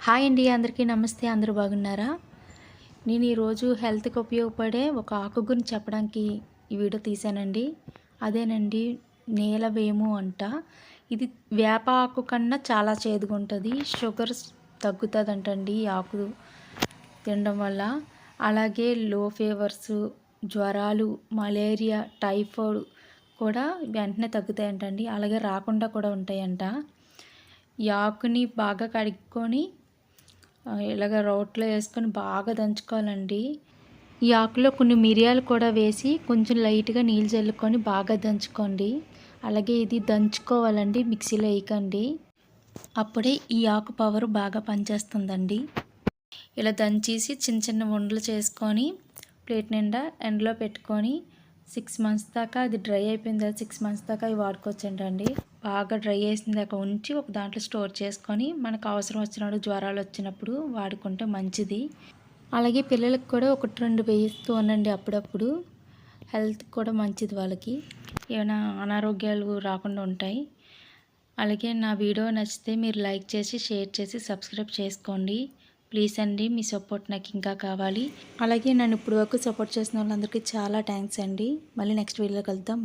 Hi అండి, అందరికీ నమస్తే. అందరూ బాగున్నారా? నేను ఈరోజు హెల్త్‌కి ఉపయోగపడే ఒక ఆకు గురించి చెప్పడానికి ఈ వీడియో తీశానండి. అదేనండి నీలవేము అంట. ఇది వేప ఆకు కన్నా చాలా చేదుగుంటది. షుగర్స్ తగ్గుతదంటండి ఈ ఆకు తినడం వల్ల. అలాగే లో ఫీవర్స్, జ్వరాలు, మలేరియా, టైఫాయిడ్ కూడా వెంటనే తగ్గుతాయంటండి. అలాగే రాకుండా కూడా ఉంటాయంట. ఈ ఆకుని బాగా కడుక్కొని ఇలాగ రోట్లో వేసుకొని బాగా దంచుకోవాలండి. ఈ ఆకులో కొన్ని మిరియాలు కూడా వేసి కొంచెం లైట్గా నీళ్ళు చల్లుకొని బాగా దంచుకోండి. అలాగే ఇది దంచుకోవాలండి, మిక్సీలో వేయకండి. అప్పుడే ఈ ఆకు పవర్ బాగా పనిచేస్తుందండి. ఇలా దంచేసి చిన్న చిన్న ఉండలు చేసుకొని ప్లేట్ నిండా ఎండలో పెట్టుకొని 6 మంత్స్ దాకా అది డ్రై అయిపోయిన తర్వాత 6 మంత్స్ దాకా అవి వాడుకోవచ్చండి. బాగా డ్రై చేసిన దాకా ఉంచి ఒక దాంట్లో స్టోర్ చేసుకొని మనకు అవసరం వచ్చినప్పుడు, జ్వరాలు వచ్చినప్పుడు వాడుకుంటే మంచిది. అలాగే పిల్లలకు కూడా 1-2 వేయిస్తూ ఉండండి అప్పుడప్పుడు. హెల్త్ కూడా మంచిది, వాళ్ళకి ఏమైనా అనారోగ్యాలు రాకుండా ఉంటాయి. అలాగే నా వీడియో నచ్చితే మీరు లైక్ చేసి, షేర్ చేసి, సబ్స్క్రైబ్ చేసుకోండి. ప్లీజ్ అండి, మీ సపోర్ట్ నాకు ఇంకా కావాలి. అలాగే నన్ను ఇప్పుడు వరకు సపోర్ట్ చేసిన వాళ్ళందరికీ చాలా థ్యాంక్స్ అండి. మళ్ళీ నెక్స్ట్ వీడియోలో కలుద్దాం.